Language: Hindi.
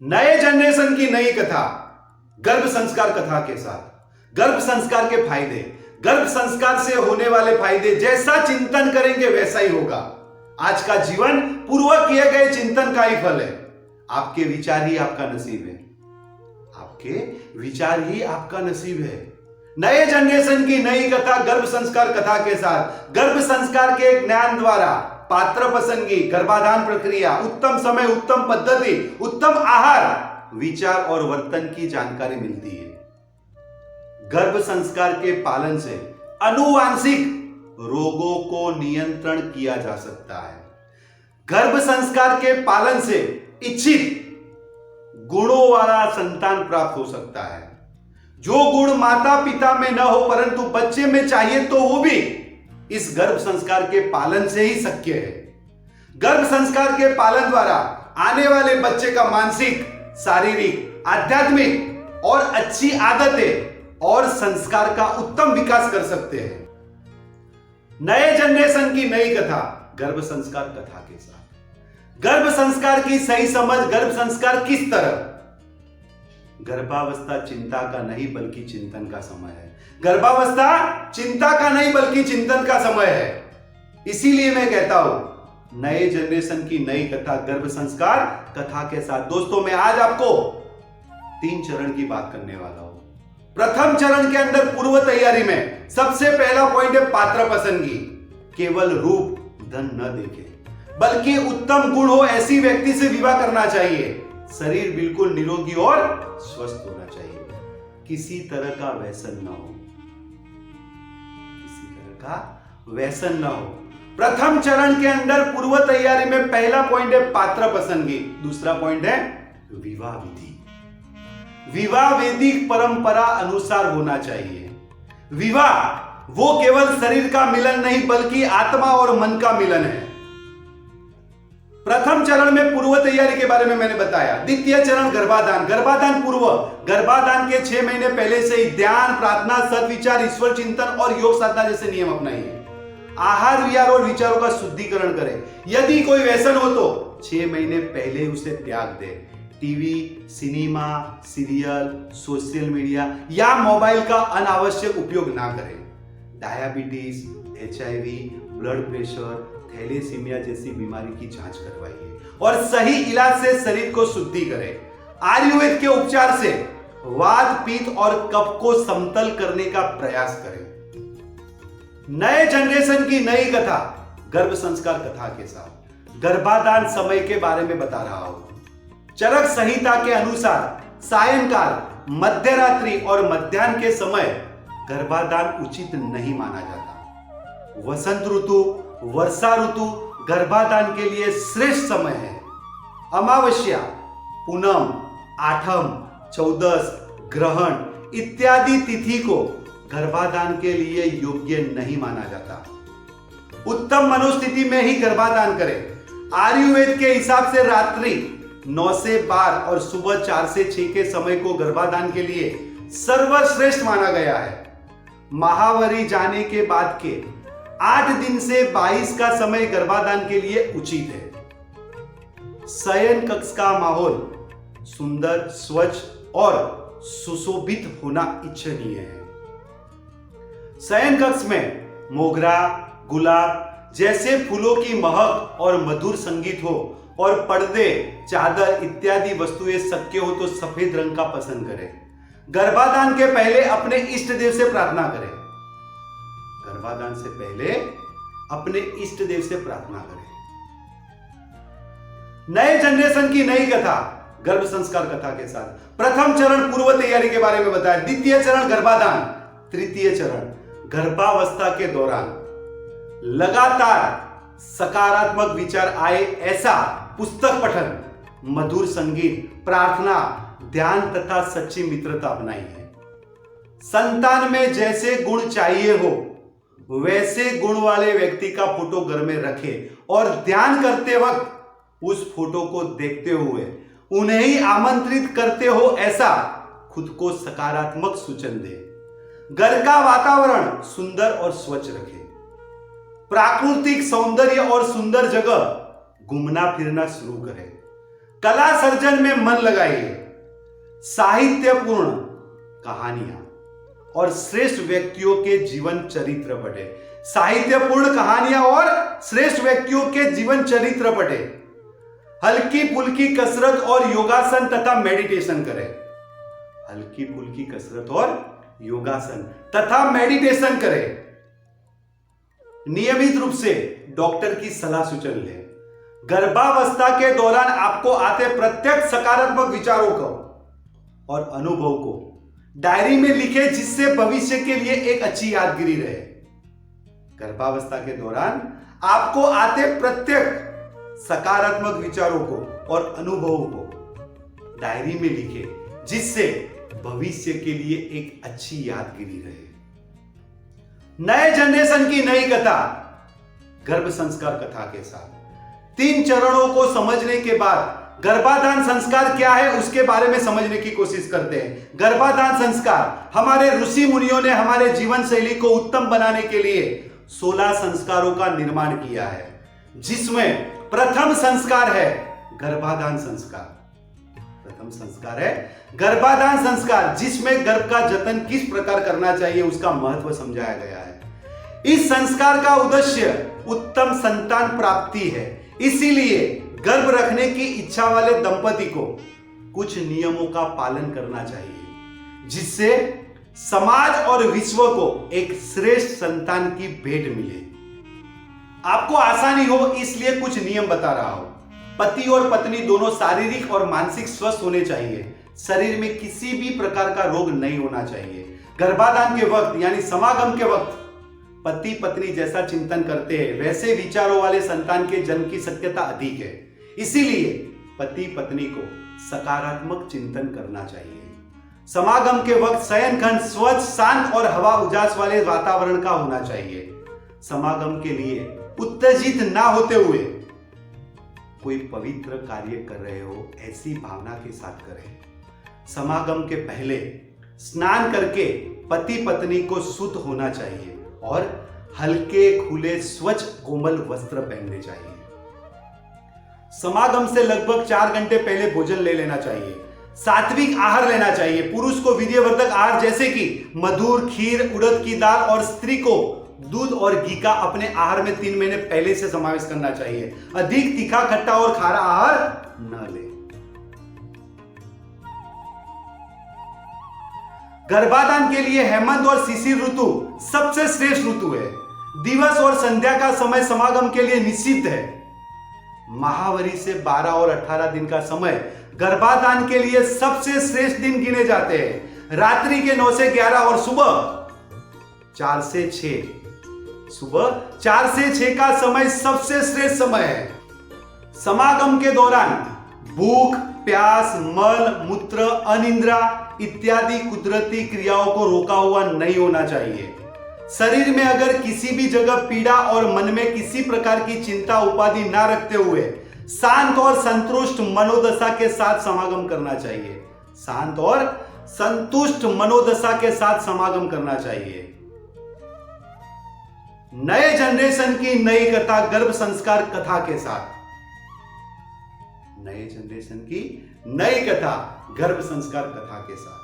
नए जनरेशन की नई कथा गर्भ संस्कार कथा के साथ। गर्भ संस्कार के फायदे, गर्भ संस्कार से होने वाले फायदे, जैसा चिंतन करेंगे वैसा ही होगा। आज का जीवन पूर्वक किए गए चिंतन का ही फल है। आपके विचार ही आपका नसीब है। आपके विचार ही आपका नसीब है। नए जनरेशन की नई कथा गर्भ संस्कार कथा के साथ। गर्भ संस्कार के ज्ञान द्वारा पात्र पसंदगी, गर्भाधान प्रक्रिया, उत्तम समय, उत्तम पद्धति, उत्तम आहार, विचार और वर्तन की जानकारी मिलती है। गर्भ संस्कार के पालन से आनुवांशिक रोगों को नियंत्रण किया जा सकता है। गर्भ संस्कार के पालन से इच्छित गुणों वाला संतान प्राप्त हो सकता है। जो गुण माता पिता में न हो परंतु बच्चे में चाहिए तो वो भी इस गर्भ संस्कार के पालन से ही शक्य है। गर्भ संस्कार के पालन द्वारा आने वाले बच्चे का मानसिक, शारीरिक, आध्यात्मिक और अच्छी आदतें और संस्कार का उत्तम विकास कर सकते हैं। नए जनरेशन की नई कथा गर्भ संस्कार कथा के साथ। गर्भ संस्कार की सही समझ। गर्भ संस्कार किस तरह? गर्भावस्था चिंता का नहीं बल्कि चिंतन का समय है। गर्भावस्था चिंता का नहीं बल्कि चिंतन का समय है। इसीलिए मैं कहता हूं नए जनरेशन की नई कथा गर्भ संस्कार कथा के साथ। दोस्तों, मैं आज आपको 3 चरण की बात करने वाला हूं। प्रथम चरण के अंदर पूर्व तैयारी में सबसे पहला पॉइंट है पात्र पसंदगी। केवल रूप धन न देखे बल्कि उत्तम गुण हो ऐसी व्यक्ति से विवाह करना चाहिए। शरीर बिल्कुल निरोगी और स्वस्थ होना चाहिए। किसी तरह का व्यसन न हो। किसी तरह का व्यसन न हो। प्रथम चरण के अंदर पूर्व तैयारी में पहला पॉइंट है पात्र पसंदगी। दूसरा पॉइंट है विवाह विधि। विवाह वैदिक परंपरा अनुसार होना चाहिए। विवाह वो केवल शरीर का मिलन नहीं बल्कि आत्मा और मन का मिलन है। प्रथम चरण में पूर्व तैयारी के बारे में मैंने बताया। द्वितीय चरण गर्भाधान। गर्भाधान पूर्व, गर्भाधान के 6 महीने पहले से ही ध्यान, प्रार्थना, सद्विचार, ईश्वर चिंतन और योग साधना जैसे नियम अपनाइए। आहार, विहार और विचारों का शुद्धिकरण करें। यदि कोई व्यसन हो तो 6 महीने पहले उसे त्याग दे। TV, cinema, serial, social media या मोबाइल का अनावश्यक उपयोग ना करें। Diabetes, HIV, blood pressure, thalassemia जैसी बीमारी की जांच करवाइए और सही इलाज से शरीर को शुद्धि करें। आयुर्वेद के उपचार से वात, पित्त और कफ को समतल करने का प्रयास करें। नए जनरेशन की नई कथा गर्भ संस्कार कथा के साथ। गर्भाधान समय के बारे में बता रहा हूं। चरक संहिता के अनुसार सायंकाल, मध्यरात्रि और मध्याह्न के समय गर्भाधान उचित नहीं माना जाता। वसंत ऋतु, वर्षा ऋतु गर्भाधान के लिए श्रेष्ठ समय है। अमावस्या, पूनम, आठम, चौदस, ग्रहण इत्यादि तिथि को गर्भाधान के लिए योग्य नहीं माना जाता। उत्तम मनोस्थिति में ही गर्भाधान करें। आयुर्वेद के हिसाब से रात्रि 9 से 12 और सुबह 4 से 6 के समय को गर्भाधान के लिए सर्वश्रेष्ठ माना गया है। महावरी जाने के बाद के 8 दिन से 22 का समय गर्भाधान के लिए उचित है। शयन कक्ष का माहौल सुंदर, स्वच्छ और सुशोभित होना इच्छनीय है। शयन कक्ष में मोगरा, गुलाब जैसे फूलों की महक और मधुर संगीत हो और पर्दे, चादर इत्यादि वस्तुएं शक्य हो तो सफेद रंग का पसंद करें। गर्भाधान के पहले अपने इष्ट देव से प्रार्थना करें। गर्भाधान से पहले अपने इष्ट देव से प्रार्थना करें। नए जनरेशन की नई कथा गर्भ संस्कार कथा के साथ। प्रथम चरण पूर्व तैयारी के बारे में बताया। द्वितीय चरण गर्भाधान। तृतीय चरण गर्भावस्था के दौरान लगातार सकारात्मक विचार आए ऐसा पुस्तक पठन, मधुर संगीत, प्रार्थना, ध्यान तथा सच्ची मित्रता अपनाइए। संतान में जैसे गुण चाहिए हो वैसे गुण वाले व्यक्ति का फोटो घर में रखें और ध्यान करते वक्त उस फोटो को देखते हुए उन्हें ही आमंत्रित करते हो ऐसा खुद को सकारात्मक सूचन दे। घर का वातावरण सुंदर और स्वच्छ रखें। प्राकृतिक सौंदर्य और सुंदर जगह घूमना फिरना शुरू करें। कला सर्जन में मन लगाइए, साहित्यपूर्ण कहानियां और श्रेष्ठ व्यक्तियों के जीवन चरित्र पढ़े। साहित्यपूर्ण कहानियां और श्रेष्ठ व्यक्तियों के जीवन चरित्र पढ़े। हल्की फुल्की कसरत और योगासन तथा मेडिटेशन करें। हल्की फुल्की कसरत और योगासन तथा मेडिटेशन करें। नियमित रूप से डॉक्टर की सलाह सूचन लें। गर्भावस्था के दौरान आपको आते प्रत्येक सकारात्मक विचारों को और अनुभव को डायरी में लिखें, जिससे भविष्य के लिए एक अच्छी यादगिरी रहे। गर्भावस्था के दौरान आपको आते प्रत्येक सकारात्मक विचारों को और अनुभवों को डायरी में लिखें, जिससे भविष्य के लिए एक अच्छी यादगिरी रहे। नए जनरेशन की नई कथा गर्भ संस्कार कथा के साथ 3 चरणों को समझने के बाद गर्भाधान संस्कार क्या है उसके बारे में समझने की कोशिश करते हैं। गर्भाधान संस्कार हमारे ऋषि मुनियों ने हमारे जीवन शैली को उत्तम बनाने के लिए 16 संस्कारों का निर्माण किया है, जिसमें प्रथम संस्कार है गर्भाधान संस्कार। प्रथम संस्कार है गर्भाधान संस्कार, जिसमें गर्भ का जतन किस प्रकार करना चाहिए उसका महत्व समझाया गया है। इस संस्कार का उद्देश्य उत्तम संतान प्राप्ति है। इसीलिए गर्भ रखने की इच्छा वाले दंपति को कुछ नियमों का पालन करना चाहिए, जिससे समाज और विश्व को एक श्रेष्ठ संतान की भेंट मिले। आपको आसानी हो इसलिए कुछ नियम बता रहा हूं। पति और पत्नी दोनों शारीरिक और मानसिक स्वस्थ होने चाहिए। शरीर में किसी भी प्रकार का रोग नहीं होना चाहिए। गर्भाधान के वक्त यानी समागम के वक्त पति पत्नी जैसा चिंतन करते हैं, वैसे विचारों वाले संतान के जन्म की शक्यता अधिक है। इसीलिए पति पत्नी को सकारात्मक चिंतन करना चाहिए। समागम के वक्त शयनखंड स्वच्छ, शांत और हवा उजास वाले वातावरण का होना चाहिए। समागम के लिए उत्तेजित ना होते हुए कोई पवित्र कार्य कर रहे हो ऐसी भावना के साथ करें। समागम के पहले स्नान करके पति पत्नी को शुद्ध होना चाहिए और हल्के खुले स्वच्छ कोमल वस्त्र पहनने चाहिए। समागम से लगभग 4 घंटे पहले भोजन ले लेना चाहिए। सात्विक आहार लेना चाहिए। पुरुष को विधिवर्धक आहार जैसे कि मधुर, खीर, उड़द की दाल और स्त्री को दूध और घी का अपने आहार में 3 महीने पहले से समावेश करना चाहिए। अधिक तीखा, खट्टा और खारा आहार न ले। गर्भाधान के लिए हेमंत और शिशिर ऋतु सबसे श्रेष्ठ ऋतु है। दिवस और संध्या का समय समागम के लिए निषिद्ध है। महावरी से 12 और 18 दिन का समय गर्भाधान के लिए सबसे श्रेष्ठ दिन गिने जाते हैं। रात्रि के 9 से 11 और सुबह 4 से 6 का समय सबसे श्रेष्ठ समय है। समागम के दौरान भूख, प्यास, मल, मूत्र, अनिद्रा इत्यादि कुदरती क्रियाओं को रोका हुआ नहीं होना चाहिए। शरीर में अगर किसी भी जगह पीड़ा और मन में किसी प्रकार की चिंता उपाधि ना रखते हुए शांत और संतुष्ट मनोदशा के साथ समागम करना चाहिए। शांत और संतुष्ट मनोदशा के साथ समागम करना चाहिए। नए जनरेशन की नई कथा गर्भ संस्कार कथा के साथ। नए जनरेशन की नई कथा गर्भ संस्कार कथा के साथ।